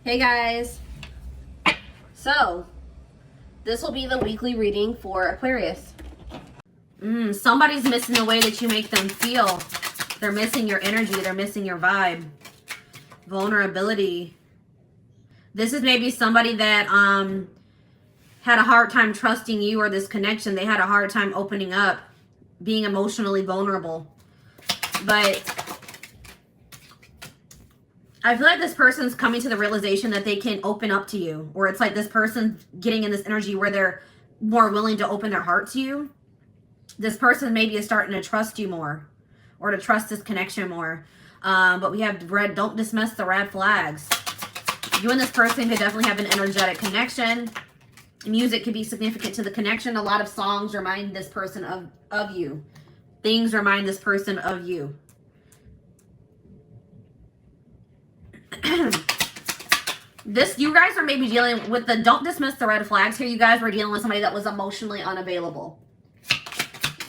Hey guys, so this will be the weekly reading for Aquarius. Somebody's missing the way that you make them feel. They're missing your energy. They're missing your vibe. Vulnerability. This is maybe somebody that had a hard time trusting you or this connection. They had a hard time opening up, being emotionally vulnerable. But I feel like this person's coming to the realization that they can open up to you. Or it's like this person getting in this energy where they're more willing to open their heart to you. This person maybe is starting to trust you more. Or to trust this connection more. But we have red, don't dismiss the red flags. You and this person could definitely have an energetic connection. Music could be significant to the connection. A lot of songs remind this person of you. Things remind this person of you. You guys are maybe dealing with the don't dismiss the red flags here. You guys were dealing with somebody that was emotionally unavailable.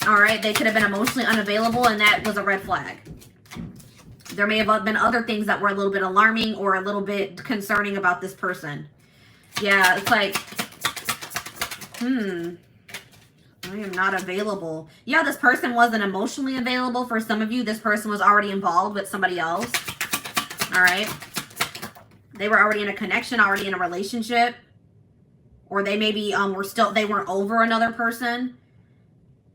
All right, they could have been emotionally unavailable, and that was a red flag. There may have been other things that were a little bit alarming or a little bit concerning about this person. Yeah, it's like, I am not available. Yeah, this person wasn't emotionally available for some of you. This person was already involved with somebody else. All right. They were already in a connection, already in a relationship. Or they maybe they weren't over another person.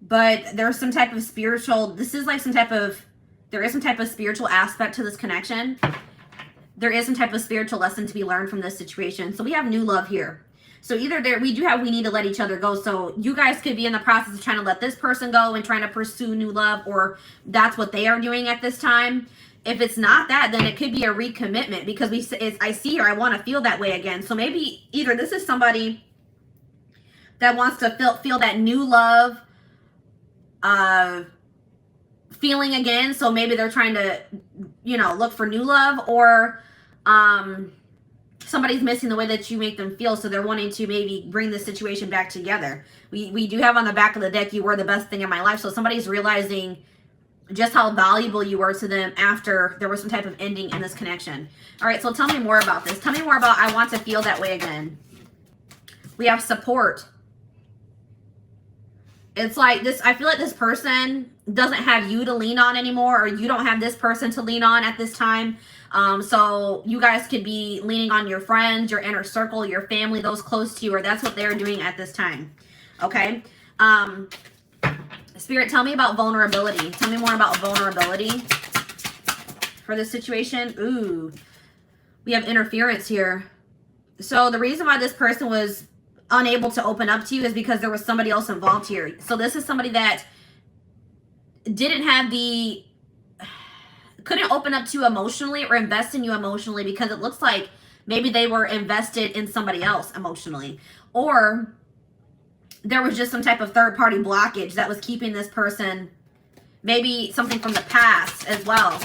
But there's some type of spiritual, there is some type of spiritual aspect to this connection. There is some type of spiritual lesson to be learned from this situation. So we have new love here. So either we need to let each other go. So you guys could be in the process of trying to let this person go and trying to pursue new love, or that's what they are doing at this time. If it's not that, then it could be a recommitment, because I see here, I want to feel that way again. So maybe either this is somebody that wants to feel that new love feeling again. So maybe they're trying to, look for new love, or somebody's missing the way that you make them feel. So they're wanting to maybe bring this situation back together. We do have on the back of the deck, you were the best thing in my life. So somebody's realizing just how valuable you were to them after there was some type of ending in this connection. All right, so tell me more about this. Tell me more about I want to feel that way again. We have support. It's like this, I feel like this person doesn't have you to lean on anymore, or you don't have this person to lean on at this time. So you guys could be leaning on your friends, your inner circle, your family, those close to you, or that's what they're doing at this time. Okay. Spirit, tell me about vulnerability. Tell me more about vulnerability for this situation. Ooh, we have interference here. So the reason why this person was unable to open up to you is because there was somebody else involved here. So this is somebody that couldn't open up to you emotionally or invest in you emotionally, because it looks like maybe they were invested in somebody else emotionally, or there was just some type of third-party blockage that was keeping this person, maybe something from the past as well.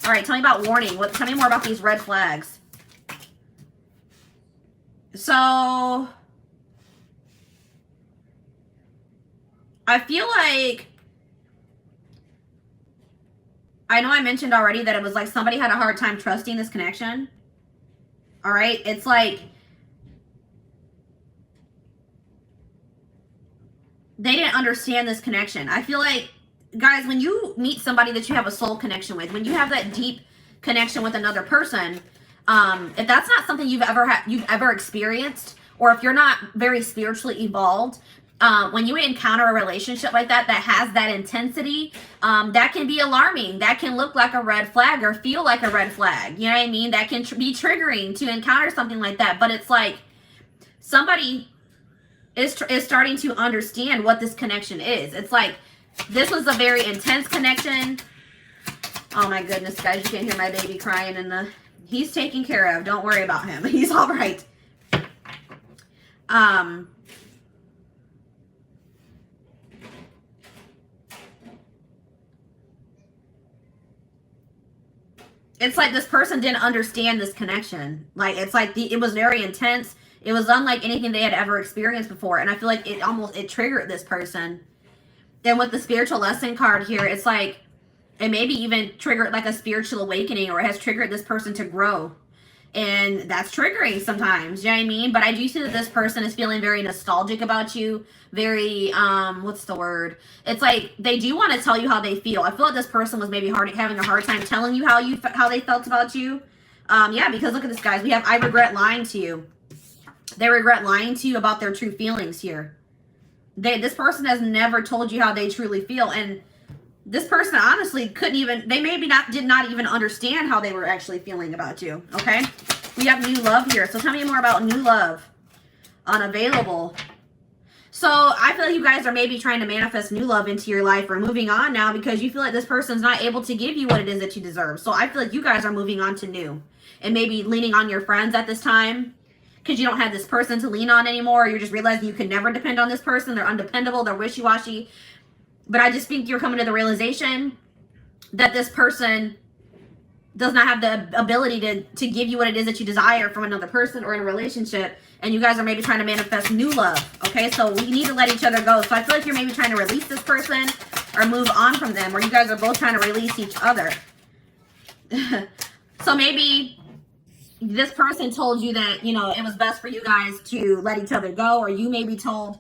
All right, tell me about warning. Tell me more about these red flags. So I feel like, I know I mentioned already that it was like somebody had a hard time trusting this connection. All right, it's like they didn't understand this connection. I feel like, guys, when you meet somebody that you have a soul connection with, when you have that deep connection with another person, if that's not something you've ever experienced, or if you're not very spiritually evolved, when you encounter a relationship like that has that intensity, that can be alarming. That can look like a red flag or feel like a red flag. You know what I mean? That can be triggering to encounter something like that. But it's like somebody is starting to understand what this connection is. It's like this was a very intense connection. Oh my goodness, guys, you can't hear my baby crying he's taken care of. Don't worry about him. He's all right. It's like this person didn't understand this connection. Like, it's like it was very intense. It was unlike anything they had ever experienced before. And I feel like it triggered this person. Then with the spiritual lesson card here, it's like it maybe even triggered like a spiritual awakening, or it has triggered this person to grow. And that's triggering sometimes, you know what I mean? But I do see that this person is feeling very nostalgic about you. Very, what's the word? It's like they do want to tell you how they feel. I feel like this person was maybe having a hard time telling you how they felt about you. Yeah, because look at this, guys. We have, I regret lying to you. They regret lying to you about their true feelings here. This person has never told you how they truly feel. And this person honestly couldn't even, they maybe did not even understand how they were actually feeling about you, okay? We have new love here. So tell me more about new love. Unavailable. So I feel like you guys are maybe trying to manifest new love into your life or moving on now because you feel like this person's not able to give you what it is that you deserve. So I feel like you guys are moving on to new and maybe leaning on your friends at this time because you don't have this person to lean on anymore. Or you're just realizing you can never depend on this person. They're undependable. They're wishy-washy. But I just think you're coming to the realization that this person does not have the ability to give you what it is that you desire from another person or in a relationship. And you guys are maybe trying to manifest new love. Okay, so we need to let each other go. So I feel like you're maybe trying to release this person or move on from them. Or you guys are both trying to release each other. So maybe this person told you that, you know, it was best for you guys to let each other go. Or you maybe told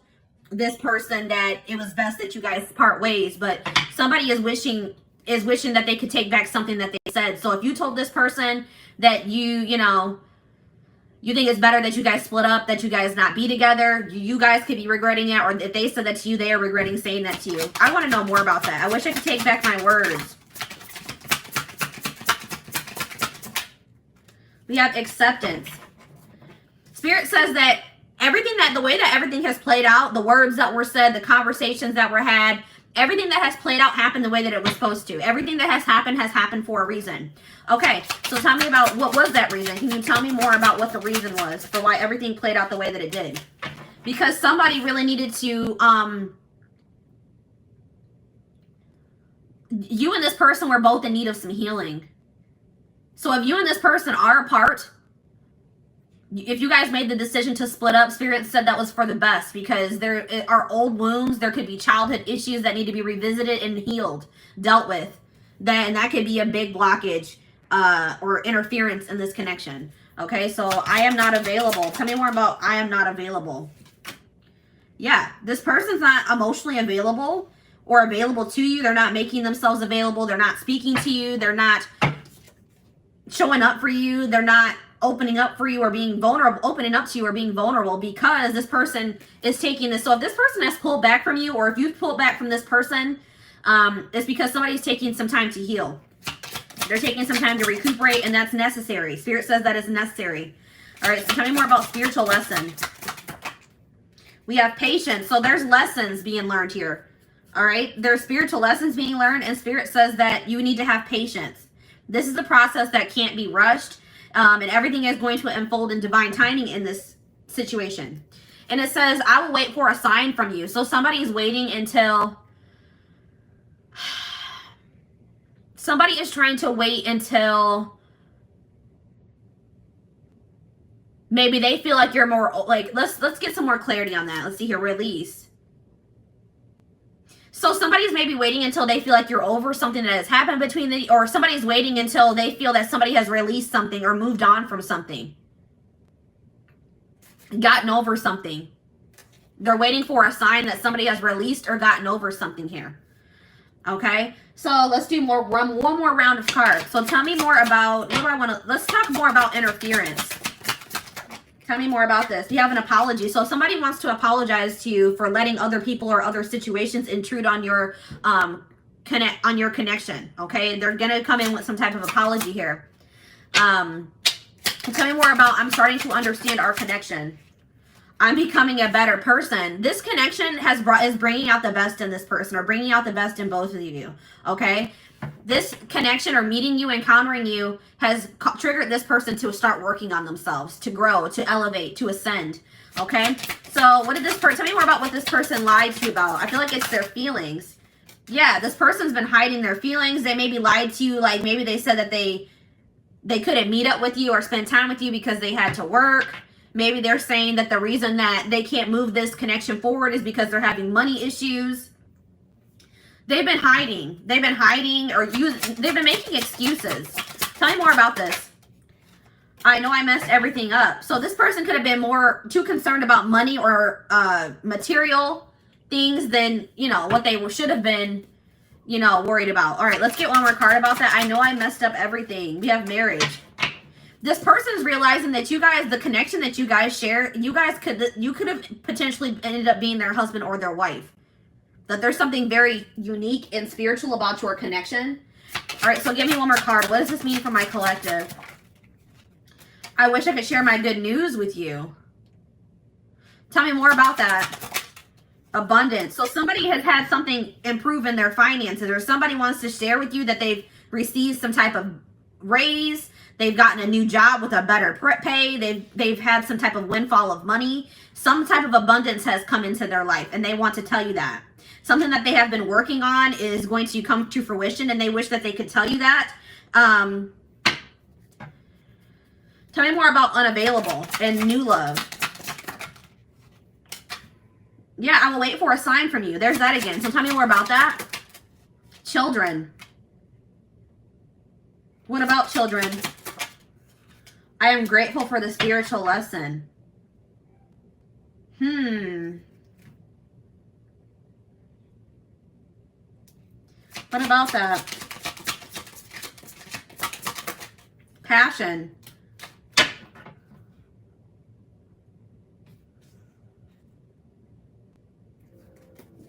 this person that it was best that you guys part ways, but somebody is wishing that they could take back something that they said. So if you told this person that you think it's better that you guys split up, that you guys not be together, you guys could be regretting it. Or if they said that to you, they are regretting saying that to you. I want to know more about that. I wish I could take back my words. We have acceptance. Spirit says that the way that everything has played out, the words that were said, the conversations that were had, everything that has played out happened the way that it was supposed to. Everything that has happened for a reason. Okay, so tell me about what was that reason. Can you tell me more about what the reason was for why everything played out the way that it did? Because somebody really needed to, you and this person were both in need of some healing. So if you and this person are apart, if you guys made the decision to split up, Spirit said that was for the best because there are old wounds. There could be childhood issues that need to be revisited and healed, dealt with. Then that could be a big blockage or interference in this connection. Okay, so I am not available. Tell me more about I am not available. Yeah, this person's not emotionally available or available to you. They're not making themselves available. They're not speaking to you. They're not showing up for you. They're not opening up for you or being vulnerable, opening up to you or being vulnerable because this person is taking this. So if this person has pulled back from you or if you've pulled back from this person, it's because somebody's taking some time to heal. They're taking some time to recuperate and that's necessary. Spirit says that is necessary. All right, so tell me more about spiritual lesson. We have patience. So there's lessons being learned here. All right, there's spiritual lessons being learned and Spirit says that you need to have patience. This is a process that can't be rushed. And everything is going to unfold in divine timing in this situation. And it says, I will wait for a sign from you. So somebody's waiting until, somebody is trying to wait until maybe they feel like you're more, like, let's get some more clarity on that. Let's see here, release. So somebody's maybe waiting until they feel like you're over something that has happened between or somebody's waiting until they feel that somebody has released something or moved on from something. Gotten over something. They're waiting for a sign that somebody has released or gotten over something here. Okay, so let's do one more round of cards. So tell me more about, what do I want to, let's talk more about interference. Tell me more about this. Do you have an apology? So if somebody wants to apologize to you for letting other people or other situations intrude on your connection. Okay, they're gonna come in with some type of apology here. Tell me more about, I'm starting to understand our connection. I'm becoming a better person. This connection is bringing out the best in this person or bringing out the best in both of you. Okay. This connection or meeting you, encountering you has triggered this person to start working on themselves, to grow, to elevate, to ascend. Okay. So what did this person, tell me more about what this person lied to you about. I feel like it's their feelings. Yeah. This person's been hiding their feelings. They maybe lied to you. Like maybe they said that they couldn't meet up with you or spend time with you because they had to work. Maybe they're saying that the reason that they can't move this connection forward is because they're having money issues. They've been hiding. They've been hiding or they've been making excuses. Tell me more about this. I know I messed everything up. So this person could have been too concerned about money or material things than, you know, what they should have been, you know, worried about. All right, let's get one more card about that. I know I messed up everything. We have marriage. This person is realizing that you guys, the connection that you guys share, you could have potentially ended up being their husband or their wife. That there's something very unique and spiritual about your connection. All right, so give me one more card. What does this mean for my collective? I wish I could share my good news with you. Tell me more about that. Abundance. So somebody has had something improve in their finances, or somebody wants to share with you that they've received some type of raise. They've gotten a new job with a better pay. They've had some type of windfall of money. Some type of abundance has come into their life, and they want to tell you that. Something that they have been working on is going to come to fruition, and they wish that they could tell you that. Tell me more about unavailable and new love. Yeah, I will wait for a sign from you. There's that again. So tell me more about that. Children. What about children? I am grateful for the spiritual lesson. What about that? Passion.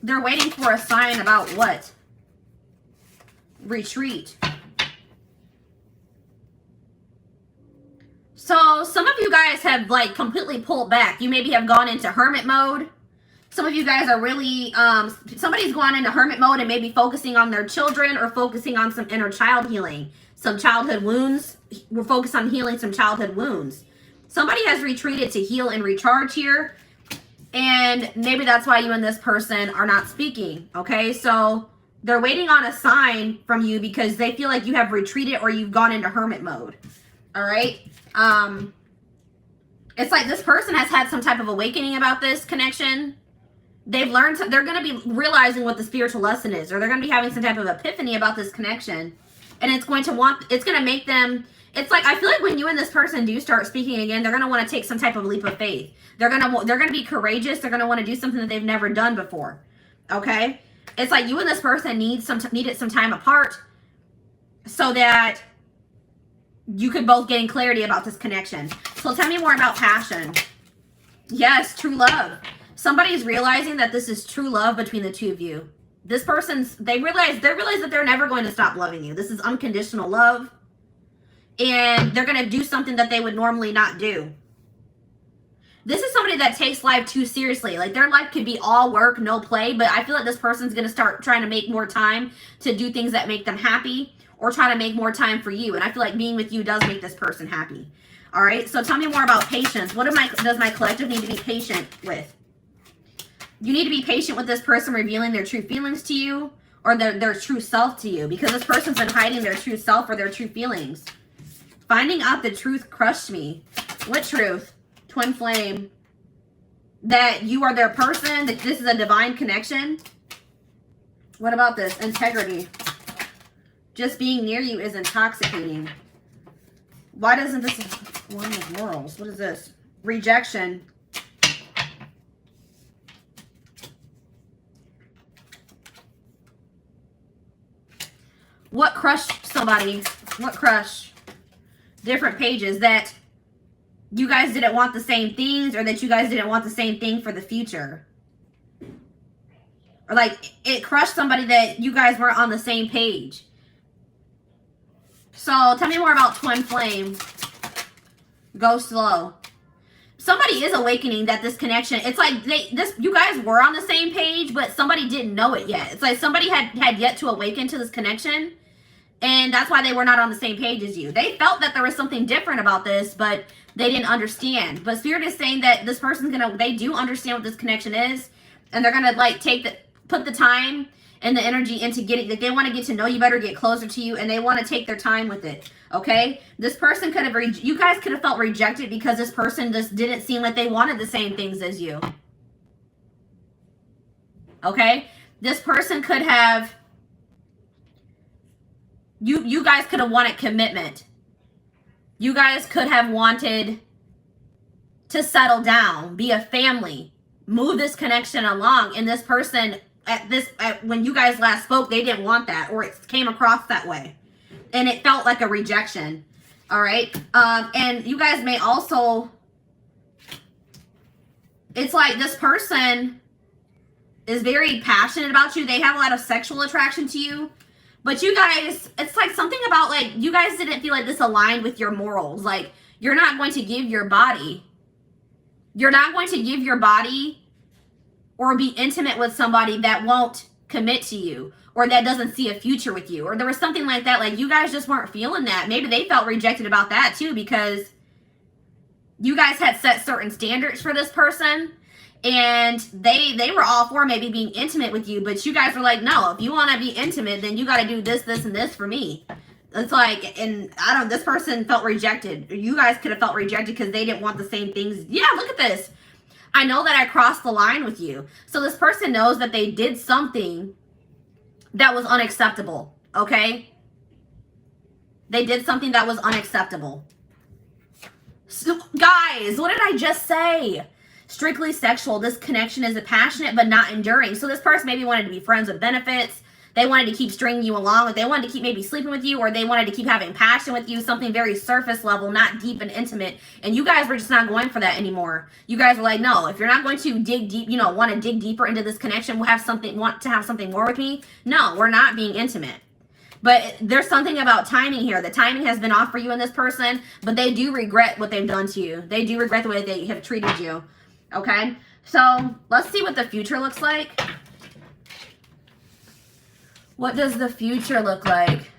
They're waiting for a sign about what? Retreat. So some of you guys have like completely pulled back. You maybe have gone into hermit mode. Some of you guys are really, somebody's gone into hermit mode and maybe focusing on their children or focusing on some inner child healing. Some childhood wounds. We're focused on healing some childhood wounds. Somebody has retreated to heal and recharge here. And maybe that's why you and this person are not speaking, okay? So they're waiting on a sign from you because they feel like you have retreated or you've gone into hermit mode, all right? It's like this person has had some type of awakening about this connection. They've learned, they're going to be realizing what the spiritual lesson is, or they're going to be having some type of epiphany about this connection. And it's going to make them, it's like, I feel like when you and this person do start speaking again, they're going to want to take some type of leap of faith. They're going to be courageous. They're going to want to do something that they've never done before. Okay? It's like you and this person needed some time apart so that you could both gain clarity about this connection. So tell me more about passion. Yes, true love. Somebody's realizing that this is true love between the two of you. This person's, they realize that they're never going to stop loving you. This is unconditional love. And they're going to do something that they would normally not do. This is somebody that takes life too seriously. Like their life could be all work, no play, but I feel like this person's going to start trying to make more time to do things that make them happy or try to make more time for you. And I feel like being with you does make this person happy. All right. So tell me more about patience. What does my collective need to be patient with? You need to be patient with this person revealing their true feelings to you or their true self to you, because this person's been hiding their true self or their true feelings. Finding out the truth crushed me. What truth? Twin flame. That you are their person, that this is a divine connection. What about this? Integrity. Just being near you is intoxicating. Why doesn't this one of morals? What is this? Rejection. What crushed somebody? What crushed? Different pages. That you guys didn't want the same things, or that you guys didn't want the same thing for the future. Or like it crushed somebody that you guys weren't on the same page. So tell me more about twin flame. Go slow. Somebody is awakening that this connection, it's like you guys were on the same page, but somebody didn't know it yet. It's like somebody had yet to awaken to this connection, and that's why they were not on the same page as you. They felt that there was something different about this, but they didn't understand. But Spirit is saying that this person's they do understand what this connection is, and they're gonna like put the time and the energy into getting, like they want to get to know you better, get closer to you, and they want to take their time with it. Okay, this person could have, you guys could have felt rejected because this person just didn't seem like they wanted the same things as you. Okay, this person could have, you guys could have wanted commitment. You guys could have wanted to settle down, be a family, move this connection along, and this person when you guys last spoke, they didn't want that, or it came across that way, and it felt like a rejection. All right, and you guys may also, it's like this person is very passionate about you. They have a lot of sexual attraction to you, but you guys, it's like something about like you guys didn't feel like this aligned with your morals. Like you're not going to give your body. You're not going to give your body or be intimate with somebody that won't commit to you or that doesn't see a future with you. Or there was something like that. Like you guys just weren't feeling that. Maybe they felt rejected about that too, because you guys had set certain standards for this person and they were all for maybe being intimate with you, but you guys were like, no, if you want to be intimate, then you got to do this, this, and this for me. It's like, and this person felt rejected. You guys could have felt rejected because they didn't want the same things. Yeah, look at this. I know that I crossed the line with you. So this person knows that they did something that was unacceptable, okay? They did something that was unacceptable. So, guys, what did I just say? Strictly sexual. This connection is passionate but not enduring. So this person maybe wanted to be friends with benefits. They wanted to keep stringing you along. They wanted to keep maybe sleeping with you, or they wanted to keep having passion with you, something very surface level, not deep and intimate. And you guys were just not going for that anymore. You guys were like, no, if you're not going to dig deep, you know, want to dig deeper into this connection, want to have something more with me. No, we're not being intimate. But there's something about timing here. The timing has been off for you and this person, but they do regret what they've done to you. They do regret the way they have treated you. Okay? So let's see what the future looks like. What does the future look like?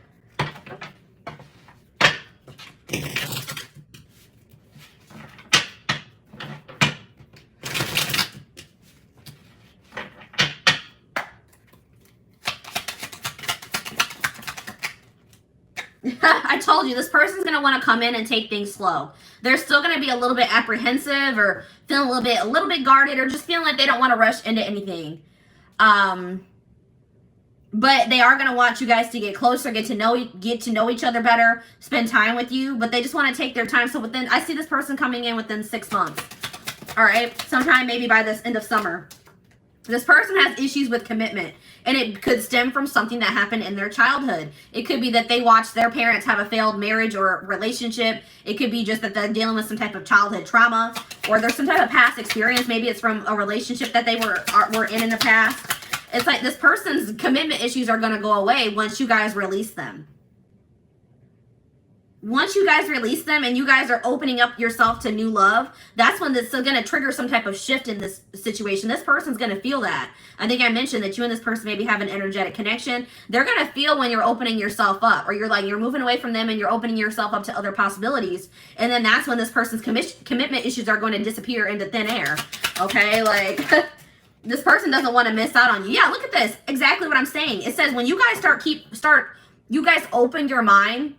I told you, this person's going to want to come in and take things slow. They're still going to be a little bit apprehensive or feeling a little bit guarded, or just feeling like they don't want to rush into anything. But they are going to want you guys to get closer, get to know each other better, spend time with you. But they just want to take their time. So I see this person coming in within 6 months. All right, sometime maybe by this end of summer. This person has issues with commitment, and it could stem from something that happened in their childhood. It could be that they watched their parents have a failed marriage or relationship. It could be just that they're dealing with some type of childhood trauma, or there's some type of past experience. Maybe it's from a relationship that they were in the past. It's like this person's commitment issues are going to go away once you guys release them. Once you guys release them and you guys are opening up yourself to new love, that's when this is going to trigger some type of shift in this situation. This person's going to feel that. I think I mentioned that you and this person maybe have an energetic connection. They're going to feel when you're opening yourself up, or you're moving away from them and you're opening yourself up to other possibilities. And then that's when this person's commitment issues are going to disappear into thin air. Okay, like this person doesn't want to miss out on you. Yeah, look at this. Exactly what I'm saying. It says when you guys you guys open your mind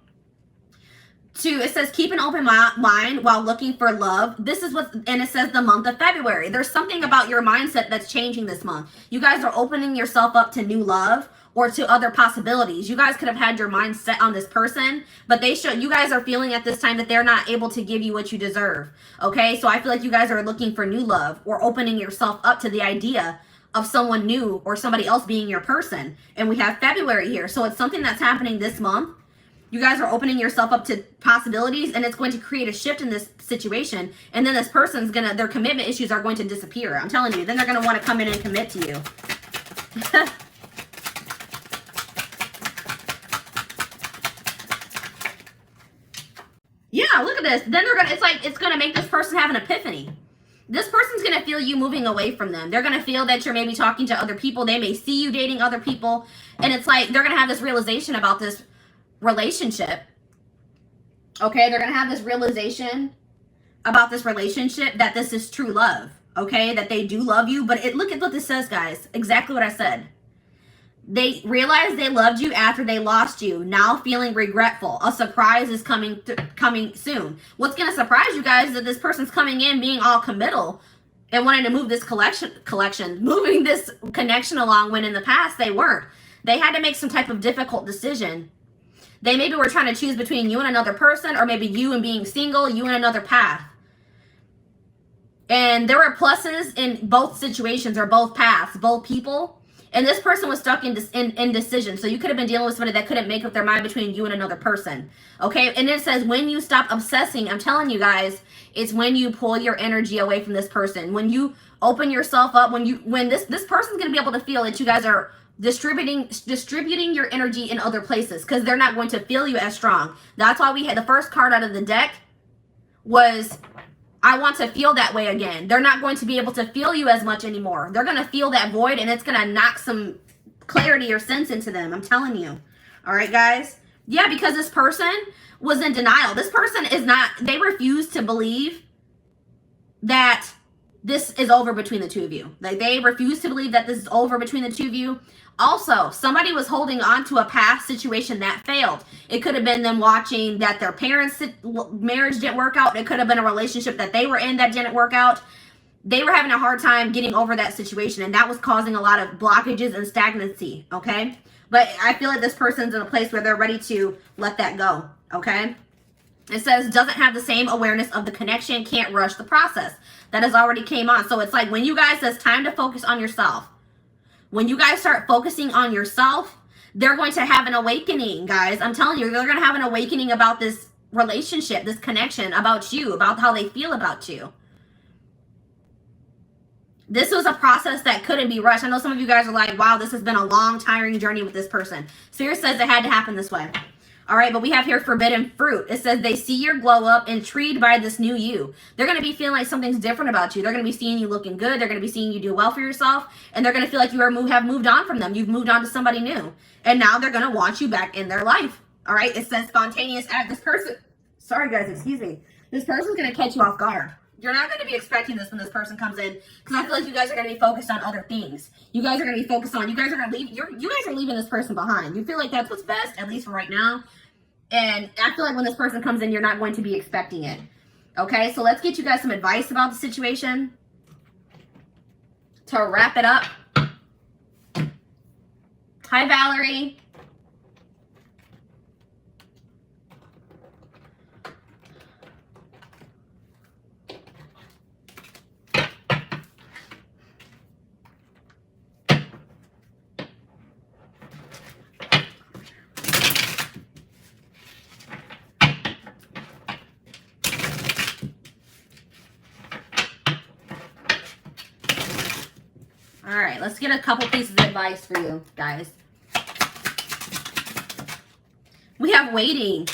it says keep an open mind while looking for love. This is and it says the month of February. There's something about your mindset that's changing this month. You guys are opening yourself up to new love or to other possibilities. You guys could have had your mind set on this person, but you guys are feeling at this time that they're not able to give you what you deserve. Okay, so I feel like you guys are looking for new love or opening yourself up to the idea of someone new or somebody else being your person. And we have February here, so it's something that's happening this month. You guys are opening yourself up to possibilities, and it's going to create a shift in this situation. And then this person's their commitment issues are going to disappear. I'm telling you, then they're going to want to come in and commit to you. Yeah, look at this. Then it's going to make this person have an epiphany. This person's going to feel you moving away from them. They're going to feel that you're maybe talking to other people. They may see you dating other people. And it's like they're going to have this realization about this relationship. Okay, they're going to have this realization about this relationship that this is true love. Okay, that they do love you. But look at what this says, guys. Exactly what I said. They realized they loved you after they lost you. Now feeling regretful. A surprise is coming soon. What's going to surprise you guys is that this person's coming in being all committal and wanting to move this moving this connection along when in the past they weren't. They had to make some type of difficult decision. They maybe were trying to choose between you and another person, or maybe you and being single, you and another path. And there were pluses in both situations, or both paths, both people. And this person was stuck in indecision. So you could have been dealing with somebody that couldn't make up their mind between you and another person. Okay? And it says when you stop obsessing, I'm telling you guys, it's when you pull your energy away from this person. When you open yourself up, when this person's going to be able to feel that you guys are distributing your energy in other places, because they're not going to feel you as strong. That's why we had the first card out of the deck was, I want to feel that way again. They're not going to be able to feel you as much anymore. They're going to feel that void, and it's going to knock some clarity or sense into them. I'm telling you. All right, guys? Yeah, because this person was in denial. This person is not, they refuse to believe that this is over between the two of you. Like, they refuse to believe that this is over between the two of you. Also, somebody was holding on to a past situation that failed. It could have been them watching that their parents' marriage didn't work out. It could have been a relationship that they were in that didn't work out. They were having a hard time getting over that situation, and that was causing a lot of blockages and stagnancy, okay? But I feel like this person's in a place where they're ready to let that go, okay? It says, doesn't have the same awareness of the connection, can't rush the process. That has already came on. So it's like when you guys, it's time to focus on yourself. When you guys start focusing on yourself, they're going to have an awakening, guys. I'm telling you, they're going to have an awakening about this relationship, this connection, about you, about how they feel about you. This was a process that couldn't be rushed. I know some of you guys are like, wow, this has been a long, tiring journey with this person. Spirit says it had to happen this way. All right, but we have here forbidden fruit. It says they see your glow up, intrigued by this new you. They're going to be feeling like something's different about you. They're going to be seeing you looking good. They're going to be seeing you do well for yourself. And they're going to feel like you have moved on from them. You've moved on to somebody new. And now they're going to want you back in their life. All right, it says spontaneous act. This person, sorry guys, excuse me. This person's going to catch you off guard. You're not going to be expecting this when this person comes in, because I feel like you guys are going to be focused on other things. You guys are going to be focused on, you guys are going to leave, you guys are leaving this person behind. You feel like that's what's best, at least for right now. And I feel like when this person comes in, you're not going to be expecting it. Okay, so let's get you guys some advice about the situation to wrap it up. Hi, Valerie. All right, let's get a couple pieces of advice for you guys. We have waiting.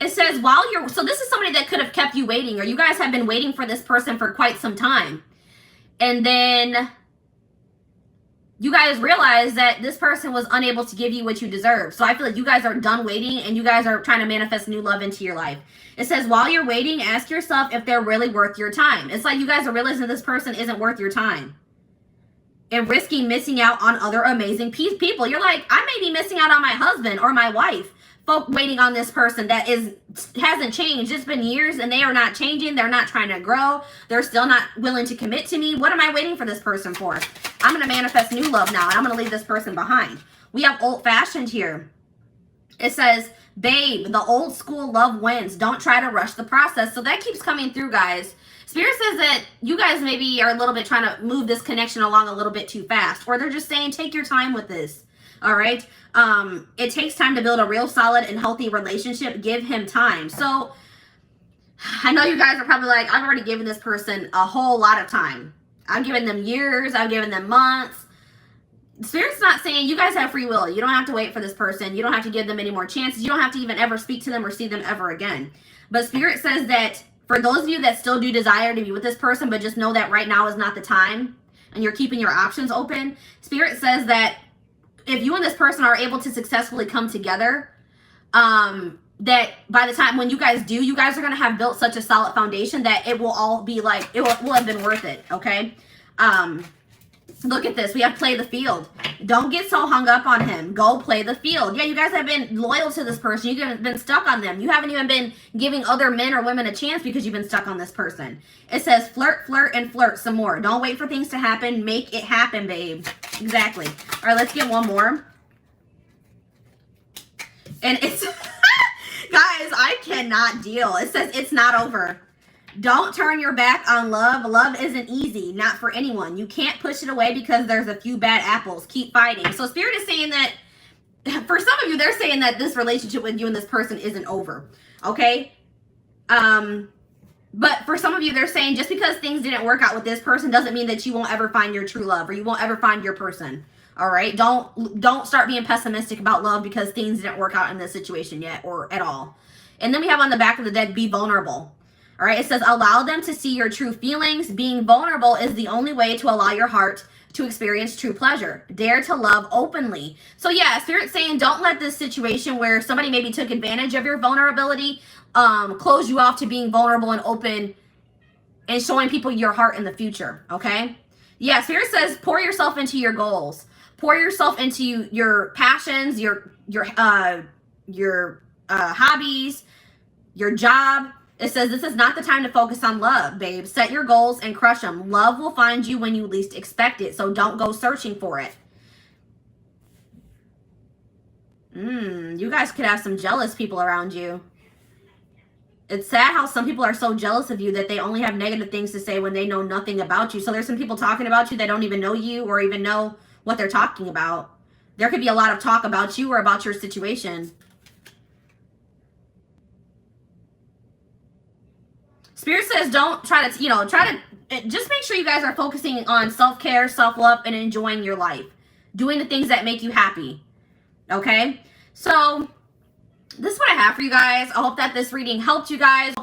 It says while you're, so this is somebody that could have kept you waiting, or you guys have been waiting for this person for quite some time. And then you guys realize that this person was unable to give you what you deserve. So I feel like you guys are done waiting, and you guys are trying to manifest new love into your life. It says while you're waiting, ask yourself if they're really worth your time. It's like you guys are realizing this person isn't worth your time, and risking missing out on other amazing people. You're like, I may be missing out on my husband or my wife, waiting on this person that hasn't changed. It's been years and they are not changing. They're not trying to grow. They're still not willing to commit to me. What am I waiting for this person for? I'm going to manifest new love now, and I'm going to leave this person behind. We have old-fashioned here. It says, babe, the old school love wins. Don't try to rush the process. So that keeps coming through, guys. Spirit says that you guys maybe are a little bit trying to move this connection along a little bit too fast. Or they're just saying, take your time with this. All right? It takes time to build a real solid and healthy relationship. Give him time. So I know you guys are probably like, I've already given this person a whole lot of time. I've given them years. I've given them months. Spirit's not saying, you guys have free will. You don't have to wait for this person. You don't have to give them any more chances. You don't have to even ever speak to them or see them ever again. But Spirit says that for those of you that still do desire to be with this person, but just know that right now is not the time, and you're keeping your options open, Spirit says that if you and this person are able to successfully come together, that by the time when you guys do, you guys are going to have built such a solid foundation that it will all be like, it will have been worth it, okay? Look at this. We have play the field. Don't get so hung up on him. Go play the field. Yeah, you guys have been loyal to this person. You've been stuck on them. You haven't even been giving other men or women a chance because you've been stuck on this person. It says flirt, flirt, and flirt some more. Don't wait for things to happen. Make it happen, babe. Exactly. All right, let's get one more. And it's, guys, I cannot deal. It says it's not over. Don't turn your back on love. Love isn't easy, not for anyone. You can't push it away because there's a few bad apples. Keep fighting. So Spirit is saying that, for some of you, they're saying that this relationship with you and this person isn't over. Okay? But for some of you, they're saying just because things didn't work out with this person doesn't mean that you won't ever find your true love, or you won't ever find your person. All right? Don't start being pessimistic about love because things didn't work out in this situation yet or at all. And then we have on the back of the deck, be vulnerable. All right? It says, allow them to see your true feelings. Being vulnerable is the only way to allow your heart to experience true pleasure. Dare to love openly. So yeah, Spirit's saying don't let this situation where somebody maybe took advantage of your vulnerability close you off to being vulnerable and open and showing people your heart in the future. Okay? Yeah, Spirit says pour yourself into your goals. Pour yourself into your passions, your hobbies, your job. It says this is not the time to focus on love, babe. Set your goals and crush them. Love will find you when you least expect it, so don't go searching for it. You guys could have some jealous people around you. It's sad how some people are so jealous of you that they only have negative things to say when they know nothing about you. So there's some people talking about you that don't even know you or even know what they're talking about. There could be a lot of talk about you or about your situation. Spirit says don't try to, just make sure you guys are focusing on self-care, self-love, and enjoying your life. Doing the things that make you happy. Okay? So, this is what I have for you guys. I hope that this reading helped you guys.